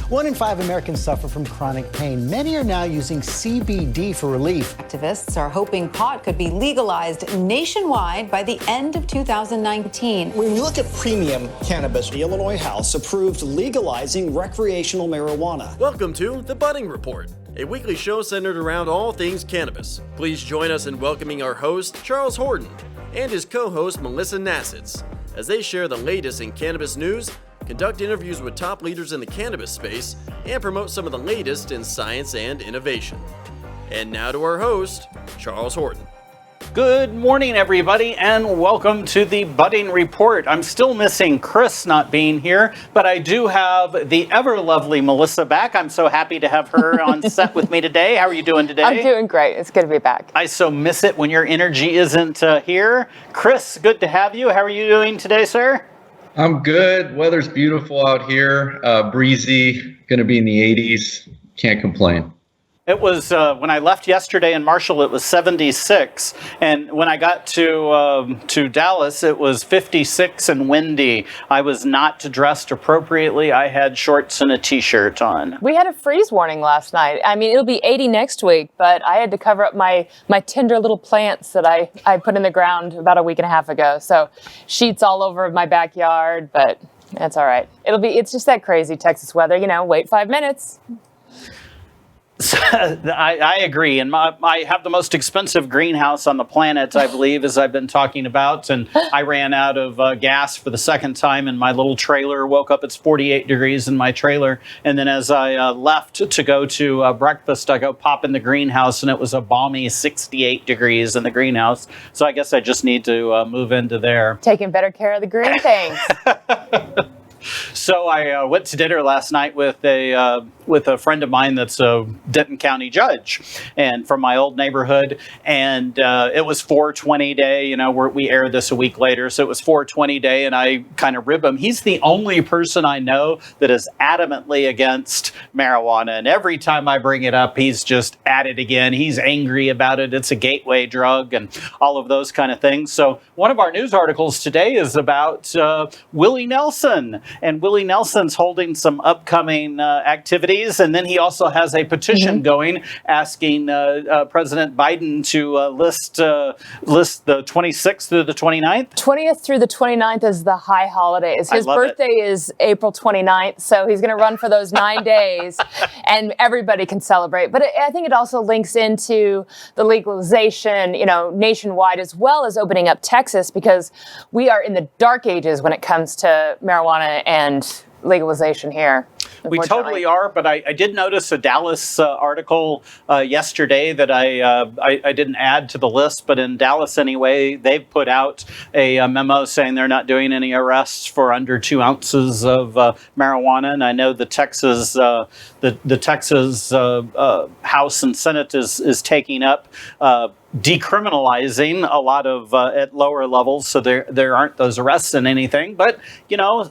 1 in 5 Americans suffer from chronic pain. Many are now using CBD for relief. Activists are hoping pot could be legalized nationwide by the end of 2019. When you look at premium cannabis, the Illinois House approved legalizing recreational marijuana. Welcome to The Budding Report, a weekly show centered around all things cannabis. Please join us in welcoming our host, Charles Horton, and his co-host, Melissa Nasits, as they share the latest in cannabis news, conduct interviews with top leaders in the cannabis space, and promote some of the latest in science and innovation. And now to our host, Charles Horton. Good morning, everybody, and welcome to the Budding Report. I'm still missing Chris not being here, but I do have the ever-lovely Melissa back. I'm so happy to have her on set with me today. How are you doing today? I'm doing great. It's good to be back. I so miss it when your energy isn't here. Chris, good to have you. How are you doing today, sir? I'm good. Weather's beautiful out here. Breezy, going to be in the 80s. Can't complain. It was, when I left yesterday in Marshall, it was 76. And when I got to Dallas, it was 56 and windy. I was not dressed appropriately. I had shorts and a t-shirt on. We had a freeze warning last night. I mean, it'll be 80 next week, but I had to cover up my tender little plants that I put in the ground about a week and a half ago. So sheets all over my backyard, but that's all right. It's just that crazy Texas weather, wait 5 minutes. I agree, and I have the most expensive greenhouse on the planet, I believe, as I've been talking about, and I ran out of gas for the second time in my little trailer, woke up, it's 48 degrees in my trailer, and then as I left to go to breakfast, I go pop in the greenhouse, and it was a balmy 68 degrees in the greenhouse, so I guess I just need to move into there. Taking better care of the green things. So I went to dinner last night with a friend of mine that's a Denton County judge, and from my old neighborhood. And it was 420 day. We aired this a week later, so it was 420 day. And I kind of rib him. He's the only person I know that is adamantly against marijuana. And every time I bring it up, he's just at it again. He's angry about it. It's a gateway drug and all of those kind of things. So one of our news articles today is about Willie Nelson. And Willie Nelson's holding some upcoming activities. And then he also has a petition going asking President Biden to list the 26th through the 29th. 20th through the 29th is the high holidays. His birthday is April 29th, so he's going to run for those 9 days, and everybody can celebrate. But I think it also links into the legalization, nationwide, as well as opening up Texas, because we are in the dark ages when it comes to marijuana and legalization here. We totally are, but I did notice a Dallas article yesterday that I didn't add to the list, but in Dallas anyway, they've put out a memo saying they're not doing any arrests for under 2 ounces of marijuana, and I know the Texas House and Senate is taking up decriminalizing a lot of at lower levels, so there aren't those arrests and anything, but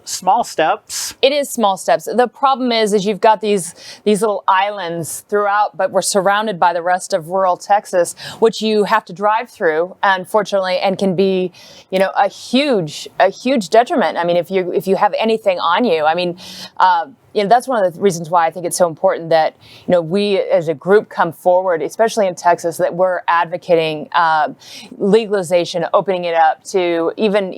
small steps. It is small steps. The problem is you've got these little islands throughout, but we're surrounded by the rest of rural Texas, which you have to drive through, unfortunately, and can be, a huge detriment. I mean, if you have anything on you, that's one of the reasons why I think it's so important that, we as a group come forward, especially in Texas, that we're advocating legalization, opening it up to even,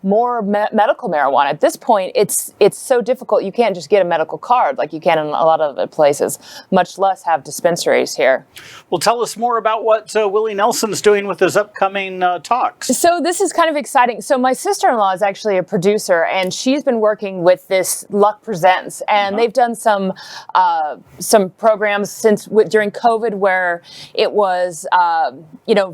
more medical marijuana. At this point, it's so difficult. You can't just get a medical card like you can in a lot of other places, much less have dispensaries here. Well, tell us more about what Willie Nelson's doing with his upcoming talks. So this is kind of exciting. So my sister-in-law is actually a producer, and she's been working with this Luck Presents. And they've done some programs during COVID where it was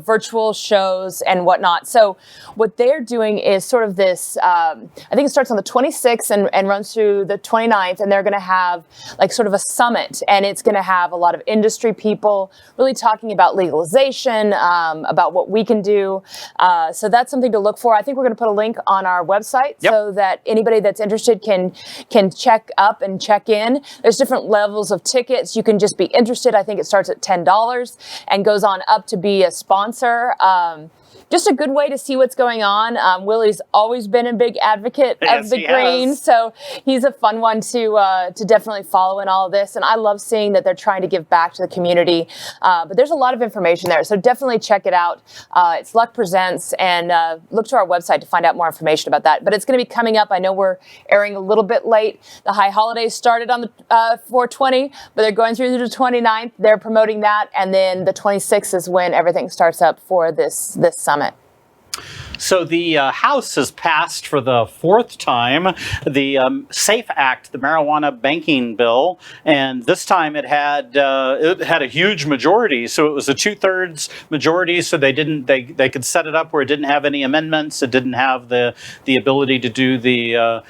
virtual shows and whatnot. So what they're doing is sort of this. I think it starts on the 26th and runs through the 29th, and they're going to have like sort of a summit, and it's going to have a lot of industry people really talking about legalization, about what we can do. So that's something to look for. I think we're going to put a link on our website so that anybody that's interested can check up and check in. There's different levels of tickets. You can just be interested. I think it starts at $10 and goes on up to be a sponsor. just a good way to see what's going on. Willie's always been a big advocate of the green, so he's a fun one to definitely follow in all of this. And I love seeing that they're trying to give back to the community. But there's a lot of information there, so definitely check it out. It's Luck Presents, and look to our website to find out more information about that. But it's going to be coming up. I know we're airing a little bit late. The high holidays started on the 420, but they're going through the 29th. They're promoting that, and then the 26th is when everything starts up for this summit. So the House has passed for the fourth time the SAFE Act, the marijuana banking bill, and this time it had a huge majority. So it was a 2/3 majority. So they could set it up where it didn't have any amendments. It didn't have the ability to do the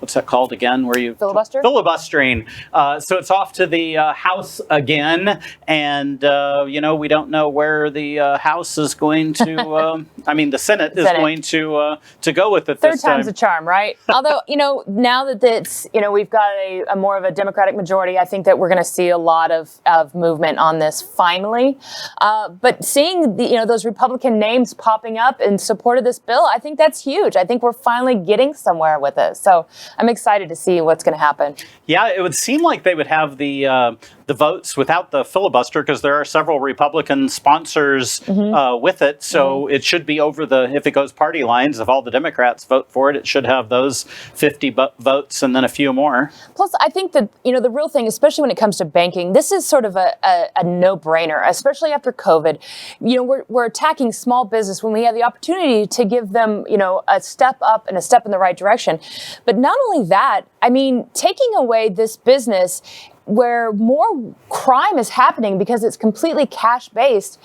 what's that called again? Where you filibustering. So it's off to the House again, and we don't know where the House is going to. The Senate is going to go with it. Third time's a charm, right? Although, now that it's, we've got a more of a Democratic majority, I think that we're going to see a lot of movement on this finally. But seeing those Republican names popping up in support of this bill, I think that's huge. I think we're finally getting somewhere with it. So I'm excited to see what's going to happen. Yeah, it would seem like they would have the votes without the filibuster, because there are several Republican sponsors with it. So it should be over if it goes party lines, if all the Democrats vote for it, it should have those 50 votes and then a few more. Plus, I think that, the real thing, especially when it comes to banking, this is sort of a no-brainer, especially after COVID. We're attacking small business when we have the opportunity to give them, a step up and a step in the right direction. But not only that, taking away this business where more crime is happening because it's completely cash-based,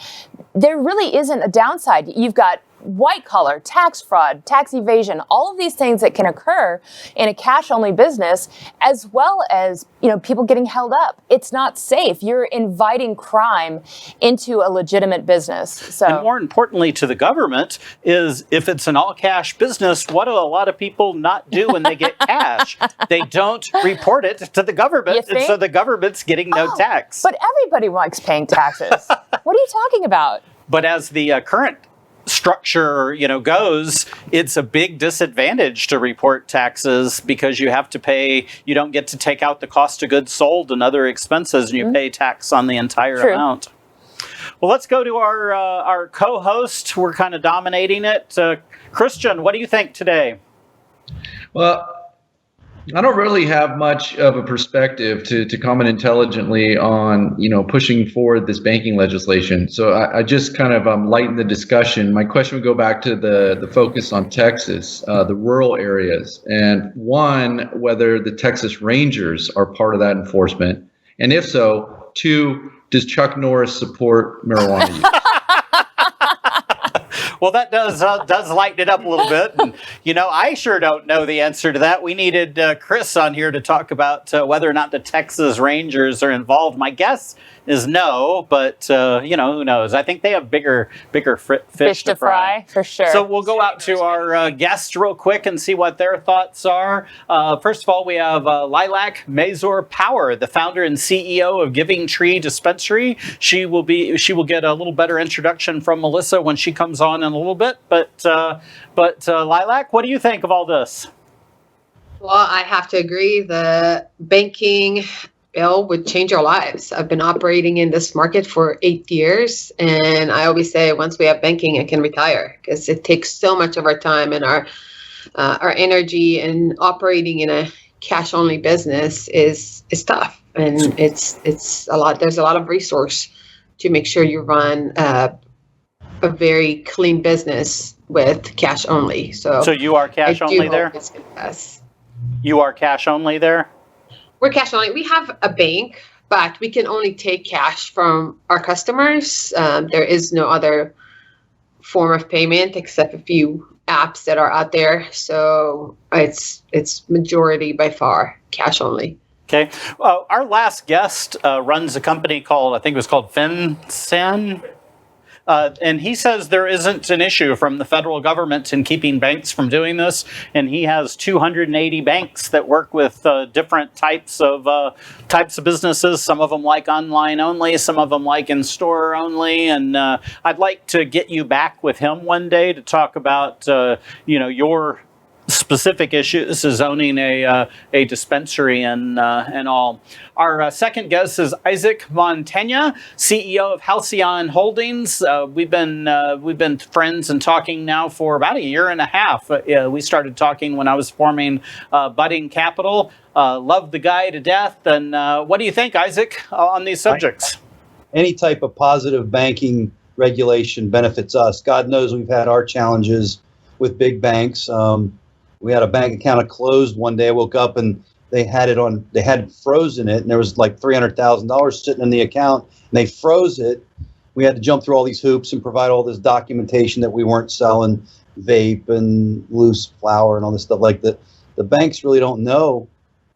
there really isn't a downside. You've got white collar, tax fraud, tax evasion, all of these things that can occur in a cash-only business, as well as, people getting held up. It's not safe. You're inviting crime into a legitimate business. So, and more importantly to the government is, if it's an all-cash business, what do a lot of people not do when they get cash? They don't report it to the government, and so the government's getting no tax. But everybody likes paying taxes. What are you talking about? But as the current structure, goes, it's a big disadvantage to report taxes, because you have to pay, you don't get to take out the cost of goods sold and other expenses, and you pay tax on the entire amount. Well, let's go to our co-host. We're kind of dominating it. Christian, what do you think today? Well, I don't really have much of a perspective to comment intelligently on, pushing forward this banking legislation. So I just kind of lighten the discussion. My question would go back to the focus on Texas, the rural areas, and one, whether the Texas Rangers are part of that enforcement. And if so, two, does Chuck Norris support marijuana use? Well, that does lighten it up a little bit. And, I sure don't know the answer to that. We needed Chris on here to talk about whether or not the Texas Rangers are involved. My guess is no, but, who knows? I think they have bigger fish to fry. For sure. So we'll go out to our guests real quick and see what their thoughts are. First of all, we have Lilach Mazor Power, the founder and CEO of Giving Tree Dispensary. She will get a little better introduction from Melissa when she comes on in a little bit. But Lilach, what do you think of all this? Well, I have to agree. The banking bill would change our lives. I've been operating in this market for 8 years, and I always say once we have banking, I can retire, because it takes so much of our time and our energy, and operating in a cash-only business is tough, and it's a lot. There's a lot of resource to make sure you run a very clean business with cash only. So you are cash only there? You are cash only there? We're cash only. We have a bank, but we can only take cash from our customers. There is no other form of payment except a few apps that are out there. So it's majority by far cash only. Okay. Our last guest runs a company called, I think it was called FinCEN. And he says there isn't an issue from the federal government in keeping banks from doing this. And he has 280 banks that work with different types of businesses. Some of them like online only, some of them like in-store only. And I'd like to get you back with him one day to talk about, your specific issues as owning a dispensary and all. Our second guest is Isaac Montanya, CEO of Halcyon Holdings. We've been friends and talking now for about a year and a half. We started talking when I was forming Budding Capital. Love the guy to death. And what do you think, Isaac, on these subjects? Any type of positive banking regulation benefits us. God knows we've had our challenges with big banks. We had a bank account closed one day. I woke up and they had frozen it, and there was like $300,000 sitting in the account, and they froze it. We had to jump through all these hoops and provide all this documentation that we weren't selling vape and loose flower and all this stuff like that. The banks really don't know,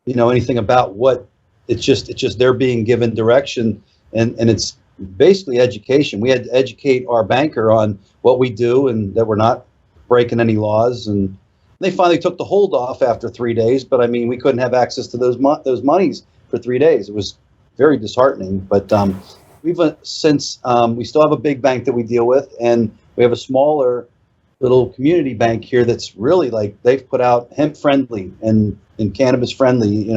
anything about what. It's just they're being given direction, and it's basically education. We had to educate our banker on what we do and that we're not breaking any laws. And they finally took the hold off after 3 days, but we couldn't have access to those monies for 3 days. It was very disheartening. But we've since we still have a big bank that we deal with, and we have a smaller little community bank here that's really they've put out hemp friendly and cannabis friendly.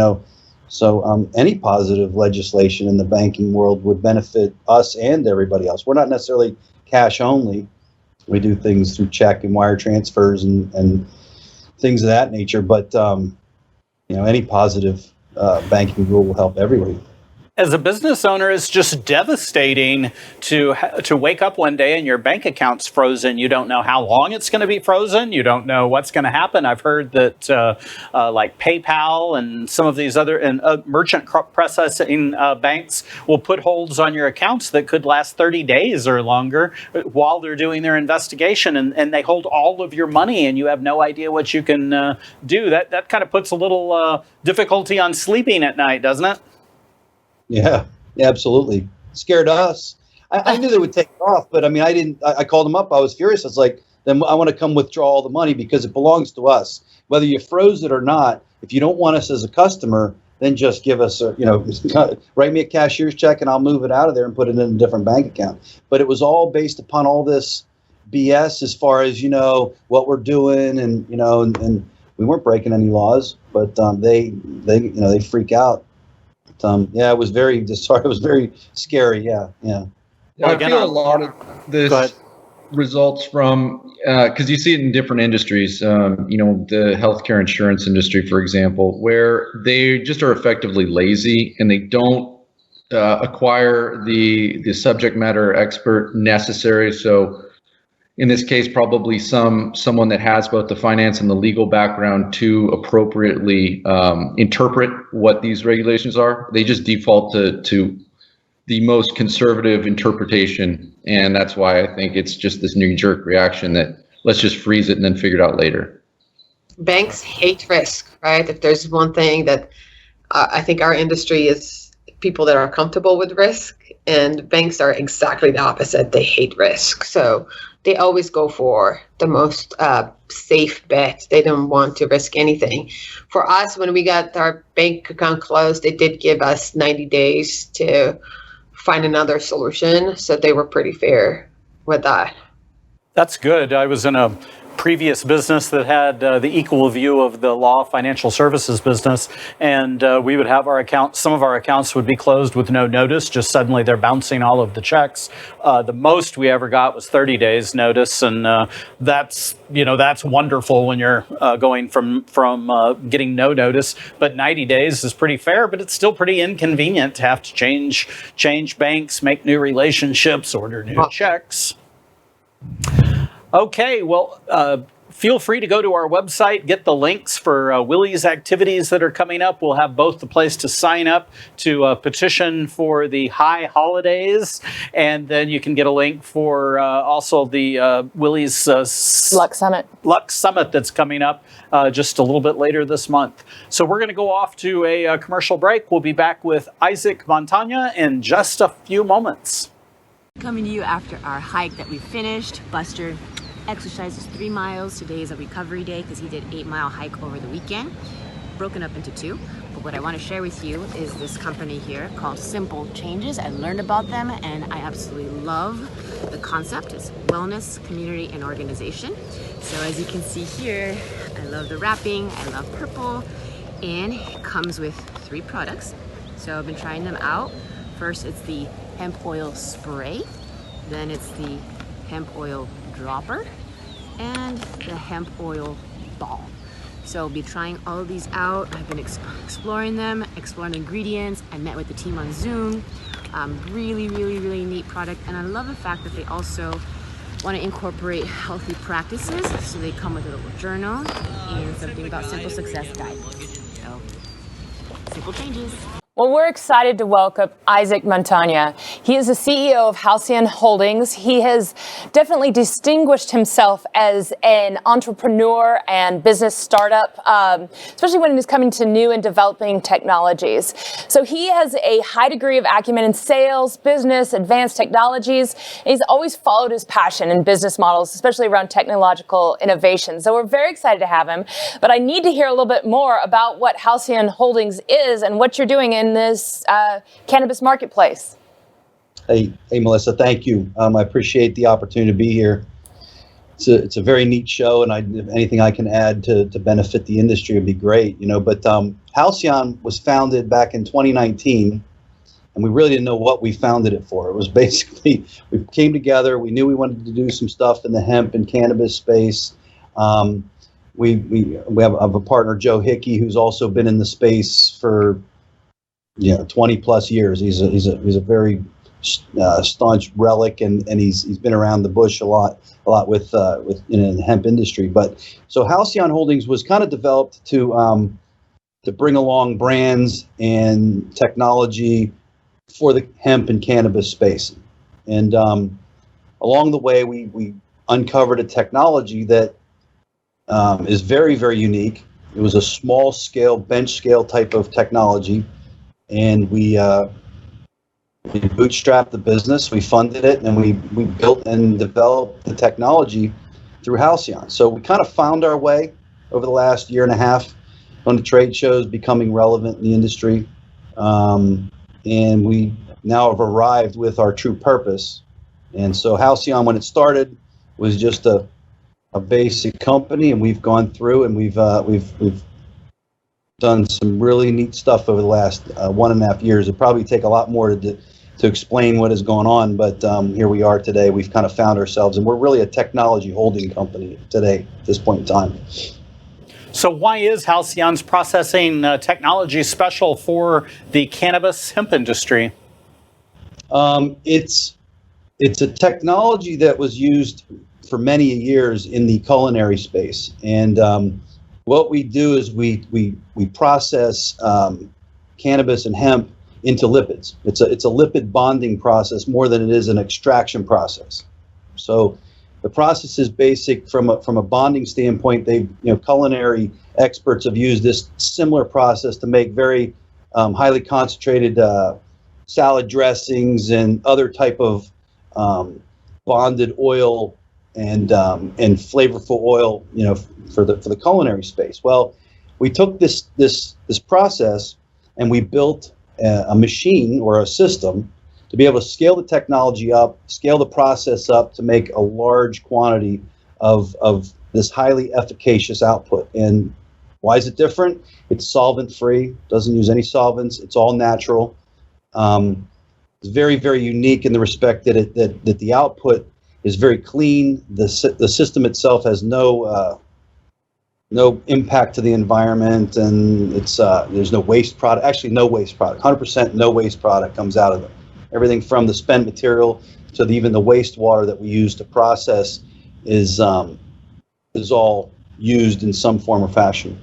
So any positive legislation in the banking world would benefit us and everybody else. We're not necessarily cash only. We do things through check and wire transfers and things of that nature, but any positive banking rule will help everybody. As a business owner, it's just devastating to wake up one day and your bank account's frozen. You don't know how long it's going to be frozen. You don't know what's going to happen. I've heard that like PayPal and some of these other merchant processing banks will put holds on your accounts that could last 30 days or longer while they're doing their investigation, and they hold all of your money, and you have no idea what you can do. That kind of puts a little difficulty on sleeping at night, doesn't it? Yeah, absolutely. Scared us. I knew they would take it off, but I didn't. I called them up. I was furious. I was like, then I want to come withdraw all the money because it belongs to us. Whether you froze it or not, if you don't want us as a customer, then just give us write me a cashier's check and I'll move it out of there and put it in a different bank account. But it was all based upon all this BS as far as, what we're doing and we weren't breaking any laws, but they freak out. It was very disheartening. It was very scary. Yeah. I feel a lot of this results from because you see it in different industries. The healthcare insurance industry, for example, where they just are effectively lazy and they don't acquire the subject matter expert necessary. So, in this case, probably someone that has both the finance and the legal background to appropriately interpret what these regulations are. They just default to the most conservative interpretation, and that's why I think it's just this knee-jerk reaction that let's just freeze it and then figure it out later. Banks hate risk, right? If there's one thing that I think our industry is people that are comfortable with risk, and banks are exactly the opposite. They hate risk. So they always go for the most safe bet. They don't want to risk anything. For us, when we got our bank account closed, they did give us 90 days to find another solution. So they were pretty fair with that. That's good. I was in a previous business that had the equal view of the law financial services business, and we would have our accounts, some of our accounts would be closed with no notice, just suddenly they're bouncing all of the checks. The most we ever got was 30 days notice, and that's wonderful when you're going from getting no notice, but 90 days is pretty fair, but it's still pretty inconvenient to have to change banks, make new relationships, order new checks. Okay, well, feel free to go to our website, get the links for Willie's activities that are coming up. We'll have both the place to sign up to petition for the high holidays, and then you can get a link for also the Willie's Lux Summit. Lux Summit that's coming up just a little bit later this month. So we're going to go off to a commercial break. We'll be back with Isaac Montanya in just a few moments. coming to you after our hike that we finished. Buster exercises 3 miles. Today is a recovery day because he did 8-mile hike over the weekend, broken up into 2. But what I want to share with you is this company here called Simple Changes. I learned about them and I absolutely love the concept. It's wellness, community, and organization. So as you can see here, I love the wrapping, I love purple, and it comes with 3 products. So I've been trying them out. First, it's the hemp oil spray, then it's the hemp oil dropper, and the hemp oil balm. So I'll be trying all of these out. I've been exploring them, exploring the ingredients. I met with the team on Zoom. Really neat product. And I love the fact that they also want to incorporate healthy practices. So they come with a little journal and something about simple success guide. So, simple changes. Well, we're excited to welcome Isaac Montanya. He is the CEO of Halcyon Holdings. He has definitely distinguished himself as an entrepreneur and business startup, especially when it is coming to new and developing technologies. So he has a high degree of acumen in sales, business, advanced technologies. And he's always followed his passion in business models, especially around technological innovation. So we're very excited to have him. But I need to hear a little bit more about what Halcyon Holdings is and what you're doing in this cannabis marketplace. Hey, Melissa, thank you. I appreciate the opportunity to be here. It's a very neat show, and if anything I can add to benefit the industry would be great. But Halcyon was founded back in 2019, and we really didn't know what we founded it for. It was basically, we came together, we knew we wanted to do some stuff in the hemp and cannabis space. We have a partner, Joe Hickey, who's also been in the space for 20 plus years. He's a very staunch relic, and he's been around the bush a lot with in the hemp industry. But so Halcyon Holdings was kind of developed to bring along brands and technology for the hemp and cannabis space. And along the way, we uncovered a technology that is very unique. It was a small scale, bench scale type of technology. And we bootstrapped the business, we funded it, and we built and developed the technology through Halcyon. So we kind of found our way over the last year and a half on the trade shows, becoming relevant in the industry. And we now have arrived with our true purpose. And so Halcyon, when it started, was just a basic company, and we've gone through and we've done some really neat stuff over the last 1.5 years. It'd probably take a lot more to explain what is going on, but here we are today. We've kind of found ourselves, and we're really a technology holding company today, at this point in time. So why is Halcyon's processing technology special for the cannabis hemp industry? It's a technology that was used for many years in the culinary space, and what we do is we process cannabis and hemp into lipids. It's a lipid bonding process more than it is an extraction process. So the process is basic from a bonding standpoint. Culinary experts have used this similar process to make very highly concentrated salad dressings and other type of bonded oil and flavorful oil, for the culinary space. Well, we took this process and we built a machine or a system to be able to scale the technology up, scale the process up to make a large quantity of this highly efficacious output. And why is it different? It's solvent free, doesn't use any solvents. It's all natural. It's very unique in the respect that the output is very clean. The system itself has no impact to the environment, and there's no waste product. Actually, no waste product. 100% no waste product comes out of it. Everything from the spent material to even the wastewater that we use to process is all used in some form or fashion.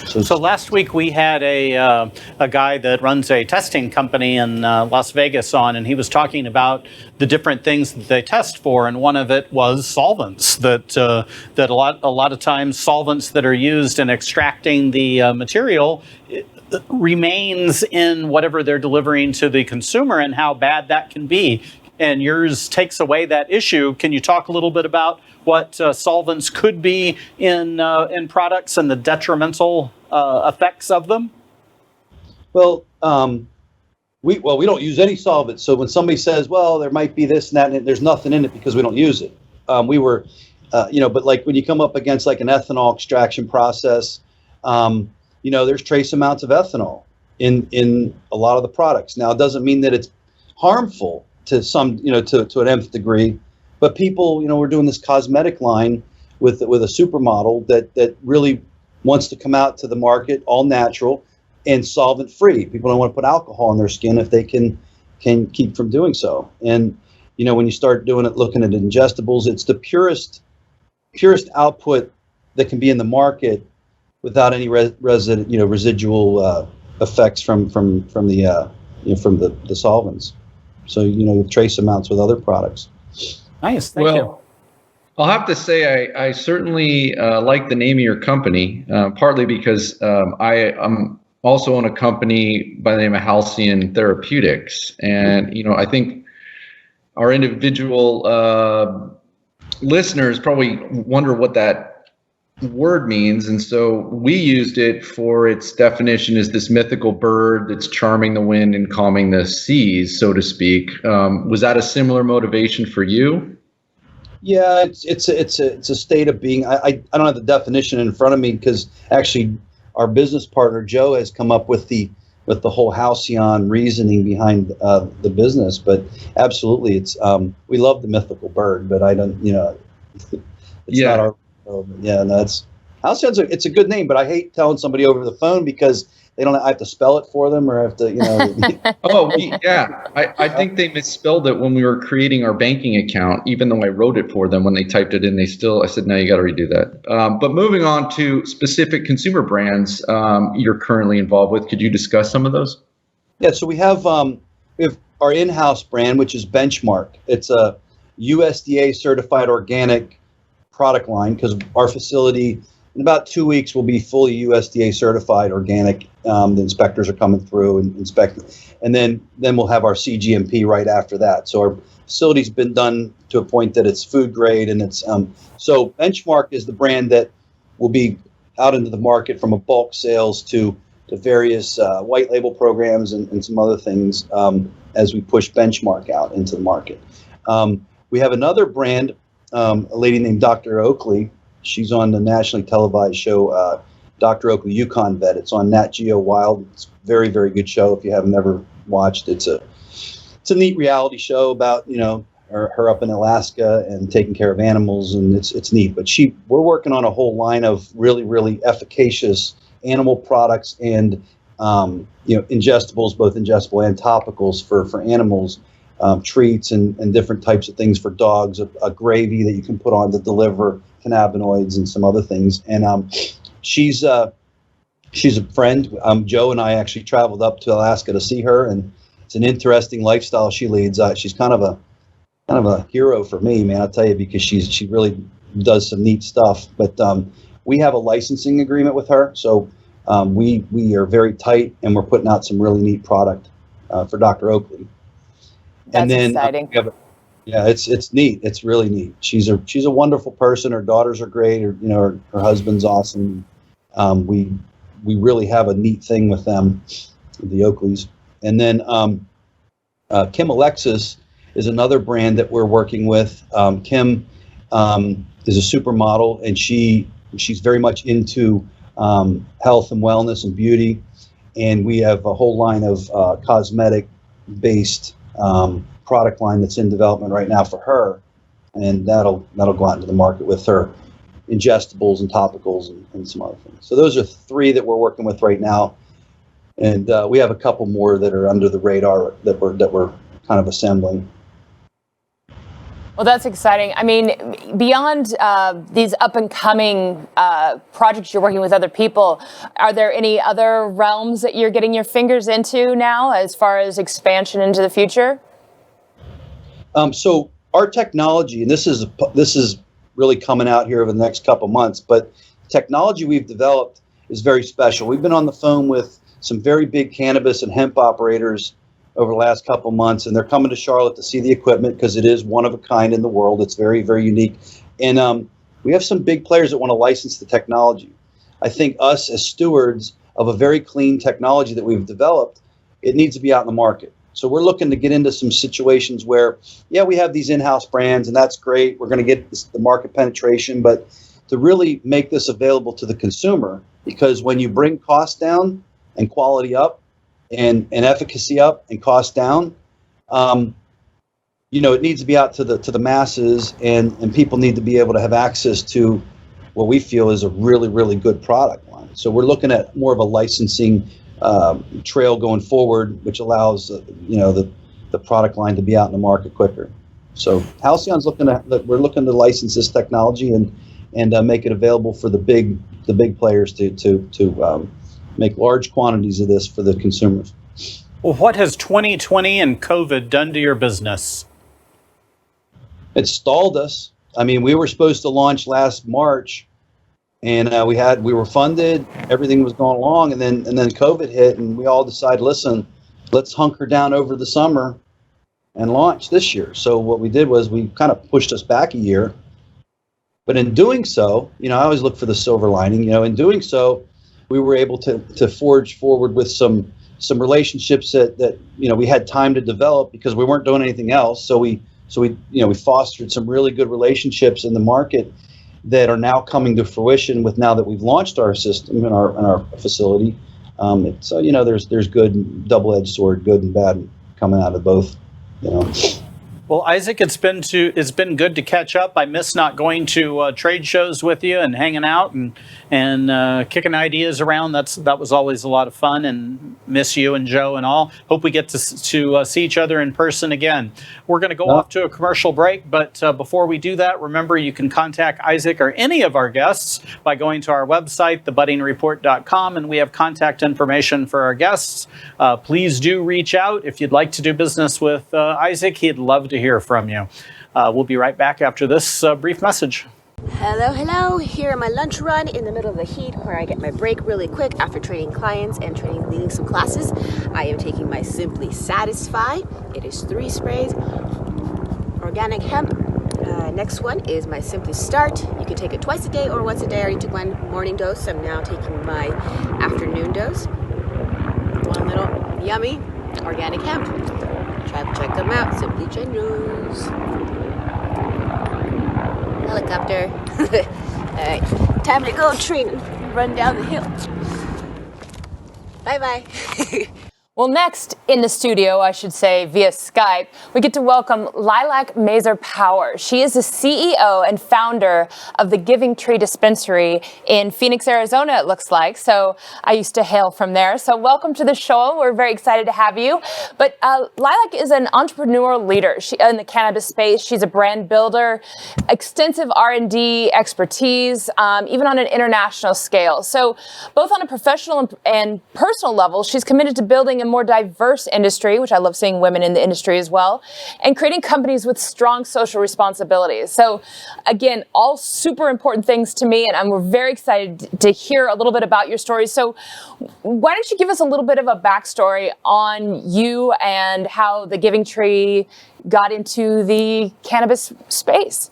So last week we had a guy that runs a testing company in Las Vegas on, and he was talking about the different things that they test for, and one of it was solvents. That a lot of times solvents that are used in extracting the material remains in whatever they're delivering to the consumer, and how bad that can be. and yours takes away that issue. Can you talk a little bit about what solvents could be in products and the detrimental effects of them? Well, we don't use any solvents. So when somebody says, well, there might be this and that, and there's nothing in it because we don't use it. But like when you come up against like an ethanol extraction process, there's trace amounts of ethanol in a lot of the products. Now, it doesn't mean that it's harmful to some, to an nth degree, but people, we're doing this cosmetic line with a supermodel that really wants to come out to the market all natural and solvent free. People don't want to put alcohol in their skin if they can keep from doing so. And when you start looking at ingestibles, it's the purest output that can be in the market without any residual effects from the solvents. So trace amounts with other products. Nice, thank you. I'll have to say I certainly like the name of your company, partly because I'm also own a company by the name of Halcyon Therapeutics, and I think our individual listeners probably wonder what that word means, and so we used it for its definition as this mythical bird that's charming the wind and calming the seas, so to speak. Was that a similar motivation for you? Yeah, it's a state of being. I don't have the definition in front of me because actually our business partner Joe has come up with the whole halcyon reasoning behind the business. But absolutely, it's we love the mythical bird, but I don't, it's not our. Yeah, that's halcyon's. It's a good name, but I hate telling somebody over the phone because they don't. I have to spell it for them, or I have to, I think they misspelled it when we were creating our banking account. Even though I wrote it for them, when they typed it in, I said, no, you got to redo that. But moving on to specific consumer brands you're currently involved with, could you discuss some of those? Yeah, so we have our in-house brand, which is Benchmark. It's a USDA certified organic product line because our facility in about 2 weeks will be fully USDA certified organic. The inspectors are coming through and inspecting, and then we'll have our CGMP right after that. So our facility's been done to a point that it's food grade, and it's so Benchmark is the brand that will be out into the market from a bulk sales to various white label programs and some other things as we push Benchmark out into the market. We have another brand, a lady named Dr. Oakley. She's on the nationally televised show, Dr. Oakley Yukon Vet. It's on Nat Geo Wild. It's a very, very good show. If you haven't ever watched, it's a neat reality show about her up in Alaska and taking care of animals, and it's neat. But we're working on a whole line of really, really efficacious animal products and ingestibles, both ingestible and topicals for animals. Treats and different types of things for dogs, a gravy that you can put on to deliver cannabinoids and some other things. And she's a friend. Joe and I actually traveled up to Alaska to see her, and it's an interesting lifestyle she leads. She's kind of a hero for me, man. I'll tell you, because she really does some neat stuff. But we have a licensing agreement with her, so we are very tight, and we're putting out some really neat product for Dr. Oakley. That's exciting. It's neat. It's really neat. She's a wonderful person. Her daughters are great. Her husband's awesome. We really have a neat thing with them, the Oakleys. And then Kim Alexis is another brand that we're working with. Kim is a supermodel, and she's very much into health and wellness and beauty. And we have a whole line of cosmetic-based product line that's in development right now for her, and that'll go out into the market with her ingestibles and topicals and some other things. So those are three that we're working with right now, and we have a couple more that are under the radar that we're kind of assembling. Well, that's exciting. I mean, beyond these up-and-coming projects you're working with other people, are there any other realms that you're getting your fingers into now as far as expansion into the future? So our technology, and this is really coming out here over the next couple months, but technology we've developed is very special. We've been on the phone with some very big cannabis and hemp operators over the last couple months, and they're coming to Charlotte to see the equipment because it is one of a kind in the world. It's very, very unique. And we have some big players that want to license the technology. I think us as stewards of a very clean technology that we've developed, it needs to be out in the market. So we're looking to get into some situations where, yeah, we have these in-house brands, and that's great. We're going to get the market penetration, but to really make this available to the consumer, because when you bring costs down and quality up and efficacy up and cost down, it needs to be out to the masses, and people need to be able to have access to what we feel is a really, really good product line. So we're looking at more of a licensing trail going forward, which allows the product line to be out in the market quicker. So Halcyon's we're looking to license this technology and make it available for the big players to make large quantities of this for the consumers. Well, what has 2020 and COVID done to your business? It stalled us. I mean, we were supposed to launch last March, and we were funded, everything was going along, and then COVID hit, and we all decided, listen, let's hunker down over the summer and launch this year. So what we did was we kind of pushed us back a year. But in doing so, I always look for the silver lining. In doing so, we were able to forge forward with some relationships that we had time to develop because we weren't doing anything else. So we fostered some really good relationships in the market that are now coming to fruition with now that we've launched our system in our facility. There's good double-edged sword, good and bad coming out of both. Well, Isaac, it's been good to catch up. I miss not going to trade shows with you and hanging out and kicking ideas around. That was always a lot of fun, and miss you and Joe and all. Hope we get to see each other in person again. We're going to go off to a commercial break, but before we do that, remember you can contact Isaac or any of our guests by going to our website, thebuddingreport.com, and we have contact information for our guests. Please do reach out if you'd like to do business with Isaac. He'd love to hear from you. We'll be right back after this brief message. Hello. Here in my lunch run in the middle of the heat where I get my break really quick after training clients and leading some classes. I am taking my Simply Satisfy. It is 3 sprays, organic hemp. Next one is my Simply Start. You can take it twice a day or once a day. I already took one morning dose. I'm now taking my afternoon dose. One little yummy organic hemp. Check them out. Simply Generous. Helicopter. Alright, time to go train and run down the hill. Bye-bye. Well, next in the studio, I should say via Skype, we get to welcome Lilach Mazor Power. She is the CEO and founder of the Giving Tree Dispensary in Phoenix, Arizona, it looks like. So I used to hail from there. So welcome to the show. We're very excited to have you. But Lilach is an entrepreneurial leader in the cannabis space. She's a brand builder, extensive R&D expertise, even on an international scale. So both on a professional and personal level, she's committed to building a more diverse industry, which I love seeing women in the industry as well, and creating companies with strong social responsibilities. So again, all super important things to me, and we're very excited to hear a little bit about your story. So why don't you give us a little bit of a backstory on you and how the Giving Tree got into the cannabis space?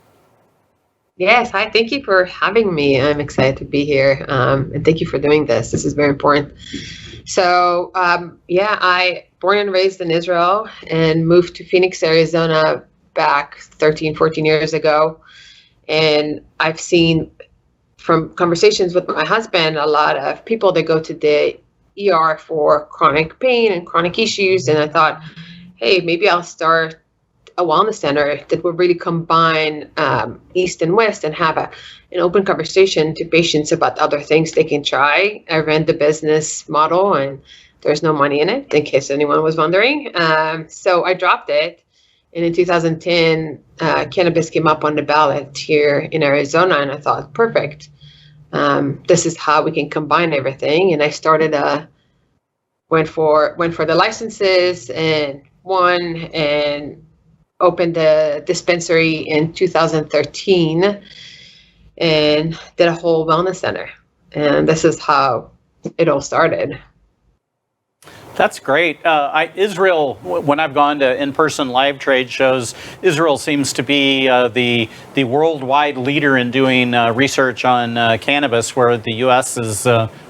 Yes, hi. Thank you for having me. I'm excited to be here. And thank you for doing this. This is very important. So, I born and raised in Israel and moved to Phoenix, Arizona back 13, 14 years ago. And I've seen from conversations with my husband, a lot of people that go to the ER for chronic pain and chronic issues. And I thought, hey, maybe I'll start a wellness center that would really combine East and West and have an open conversation to patients about other things they can try. I ran the business model and there's no money in it, in case anyone was wondering. So I dropped it. And in 2010, cannabis came up on the ballot here in Arizona, and I thought, perfect. This is how we can combine everything. And I started went for the licenses and won and opened the dispensary in 2013 and did a whole wellness center. And this is how it all started. That's great. Israel, when I've gone to in-person live trade shows, Israel seems to be the worldwide leader in doing research on cannabis, where the U.S. is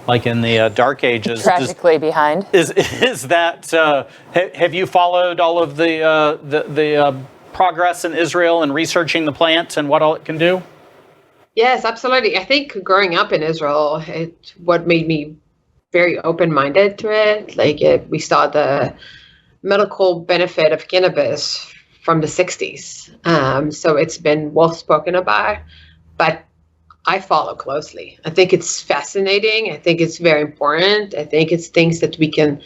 like in the dark ages. Tragically behind. Is that? Have you followed all of the progress in Israel and researching the plant and what all it can do? Yes, absolutely. I think growing up in Israel, what made me very open-minded to it. We saw the medical benefit of cannabis from the 60s. So it's been well spoken about, but I follow closely. I think it's fascinating. I think it's very important. I think it's things that we can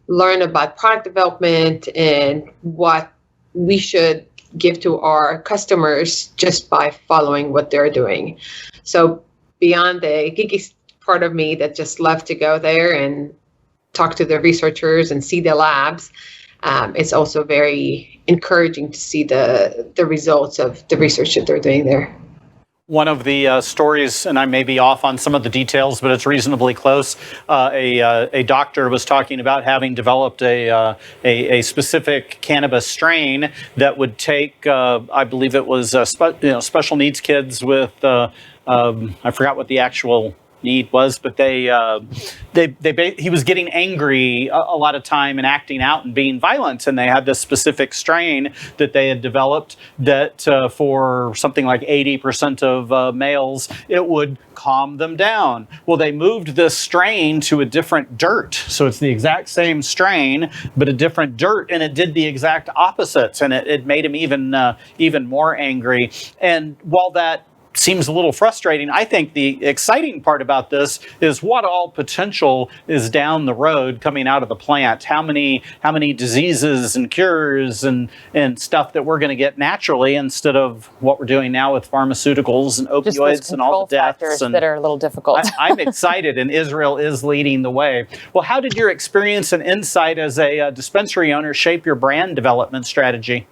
learn about product development and what we should give to our customers just by following what they're doing. So beyond the geeky part of me that just love to go there and talk to the researchers and see the labs, it's also very encouraging to see the results of the research that they're doing there. One of the stories, and I may be off on some of the details, but it's reasonably close. A doctor was talking about having developed a specific cannabis strain that would take, I believe it was special needs kids with, I forgot what the actual need was, but he was getting angry a lot of time and acting out and being violent, and they had this specific strain that they had developed that for something like 80% of males, it would calm them down. Well, they moved this strain to a different dirt, so it's the exact same strain but a different dirt, and it did the exact opposite, and it made him even more angry. And while that seems a little frustrating, I think the exciting part about this is what all potential is down the road coming out of the plant. How many diseases and cures and stuff that we're going to get naturally instead of what we're doing now with pharmaceuticals and opioids and all the deaths that are a little difficult. I'm excited, and Israel is leading the way. Well, how did your experience and insight as a dispensary owner shape your brand development strategy?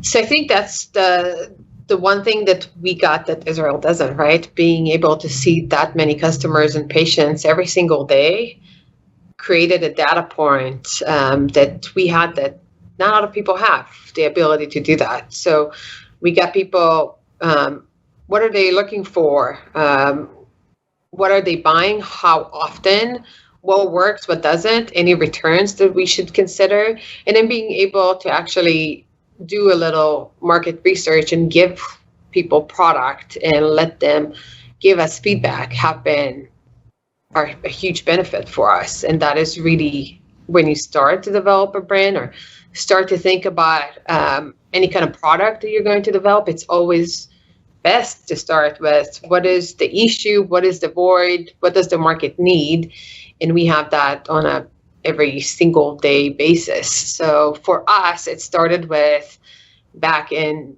So I think that's the one thing that we got that Israel doesn't, right? Being able to see that many customers and patients every single day created a data point that we had that not a lot of people have the ability to do that. So we got people, what are they looking for? What are they buying? How often? What works? What doesn't? Any returns that we should consider? And then being able to actually do a little market research and give people product and let them give us feedback are a huge benefit for us. And that is really when you start to develop a brand or start to think about any kind of product that you're going to develop, it's always best to start with what is the issue, what is the void, what does the market need? And we have that on a every single day basis. So for us, it started with back in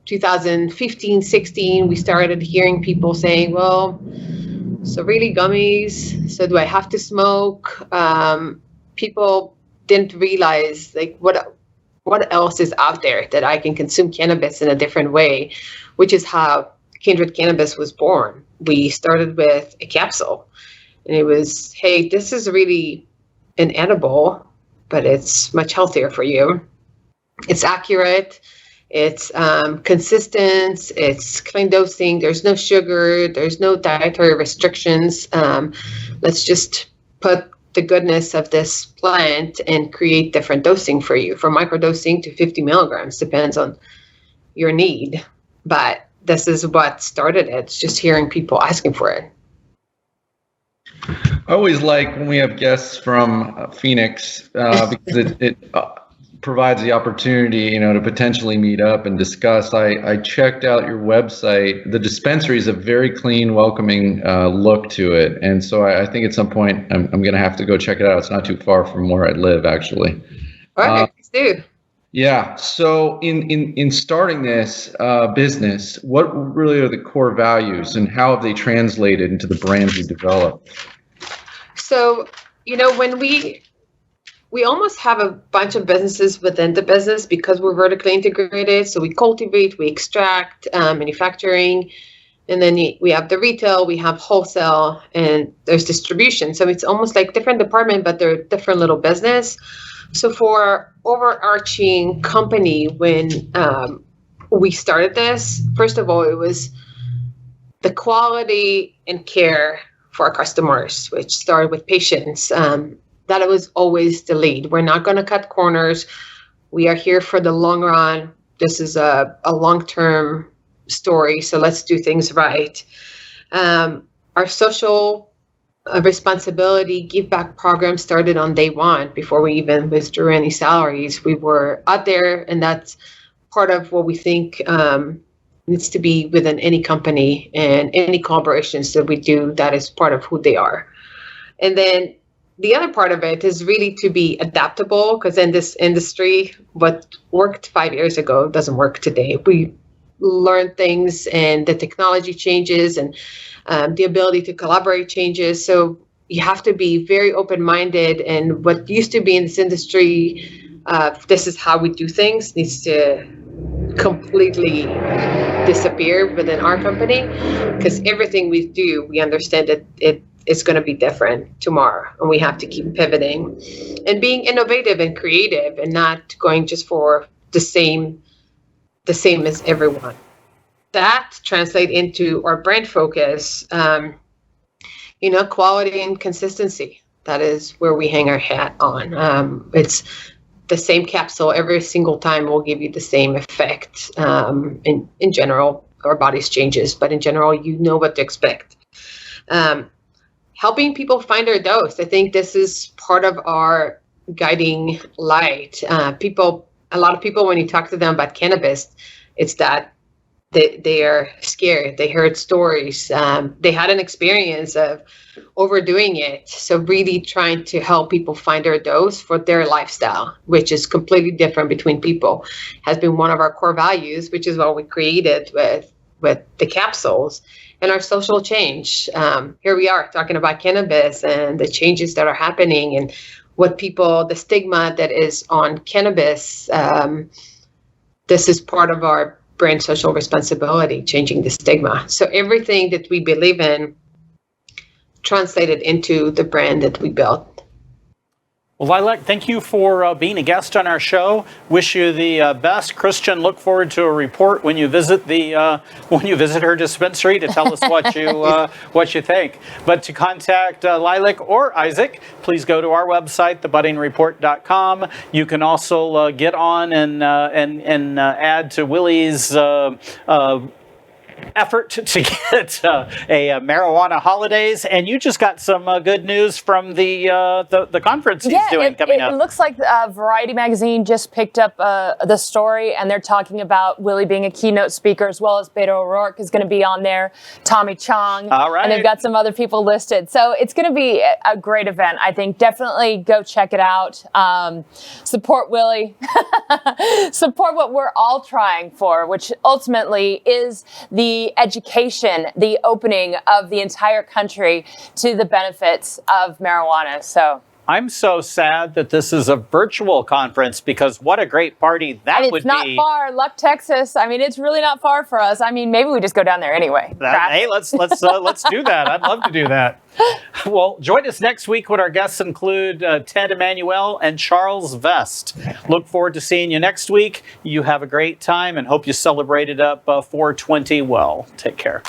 2015, 16, we started hearing people saying, well, so really gummies, so do I have to smoke? People didn't realize what else is out there that I can consume cannabis in a different way, which is how Kindred Cannabis was born. We started with a capsule, and it was, hey, this is really an edible, but it's much healthier for you. It's accurate. It's consistent. It's clean dosing. There's no sugar. There's no dietary restrictions. Let's just put the goodness of this plant and create different dosing for you, from microdosing to 50 milligrams, depends on your need. But this is what started it. It's just hearing people asking for it. I always like when we have guests from Phoenix because it provides the opportunity, to potentially meet up and discuss. I checked out your website. The dispensary is a very clean, welcoming look to it, and so I think at some point I'm going to have to go check it out. It's not too far from where I live, actually. All right, please do. Yeah. So in starting this business, what really are the core values, and how have they translated into the brand you developed? So, when we almost have a bunch of businesses within the business because we're vertically integrated. So we cultivate, we extract, manufacturing, And then we have the retail, we have wholesale, and there's distribution. So it's almost like different department, but they're different little business. So for overarching company, when we started this, first of all, it was the quality and care for our customers, which started with patience. That was always the lead. We're not going to cut corners. We are here for the long run. This is a long-term story, so let's do things right. Our social responsibility give back program started on day one before we even withdrew any salaries. We were out there, and that's part of what we think needs to be within any company and any collaborations that we do. That is part of who they are. And then the other part of it is really to be adaptable, because in this industry, what worked 5 years ago doesn't work today. We learn things, and the technology changes, and the ability to collaborate changes. So you have to be very open-minded, and what used to be in this industry, this is how we do things, needs to completely disappear within our company, because everything we do, we understand that it's going to be different tomorrow, and we have to keep pivoting and being innovative and creative, and not going just for the same as everyone. That translate into our brand focus, quality and consistency. That is where we hang our hat on. It's the same capsule every single time will give you the same effect. In general, our bodies changes, but in general, you know what to expect. Helping people find their dose. I think this is part of our guiding light. A lot of people, when you talk to them about cannabis, it's that they are scared. They heard stories. They had an experience of overdoing it. So really trying to help people find their dose for their lifestyle, which is completely different between people, has been one of our core values, which is what we created with the capsules and our social change. Here we are talking about cannabis and the changes that are happening, and the stigma that is on cannabis. This is part of our brand social responsibility, changing the stigma. So everything that we believe in translated into the brand that we built. Well, Lilach, thank you for being a guest on our show. Wish you the best. Christian, look forward to a report when you visit her dispensary to tell us what you think. But to contact Lilach or Isaac, please go to our website, thebuddingreport.com. You can also get on and add to Willie's effort to get a marijuana holidays, and you just got some good news from the conference he's doing coming up. It looks like Variety magazine just picked up the story, and they're talking about Willie being a keynote speaker, as well as Beto O'Rourke is going to be on there, Tommy Chong, all right, and they've got some other people listed. So it's going to be a great event. I think definitely go check it out. Support Willie. Support what we're all trying for, which ultimately is the education, the opening of the entire country to the benefits of marijuana. So I'm so sad that this is a virtual conference, because what a great party that would be. It's not far, Luck, Texas. I mean, it's really not far for us. I mean, maybe we just go down there anyway. Hey, let's do that. I'd love to do that. Well, join us next week when our guests include Ted Emanuel and Charles Vest. Look forward to seeing you next week. You have a great time, and hope you celebrated up 420 well. Take care.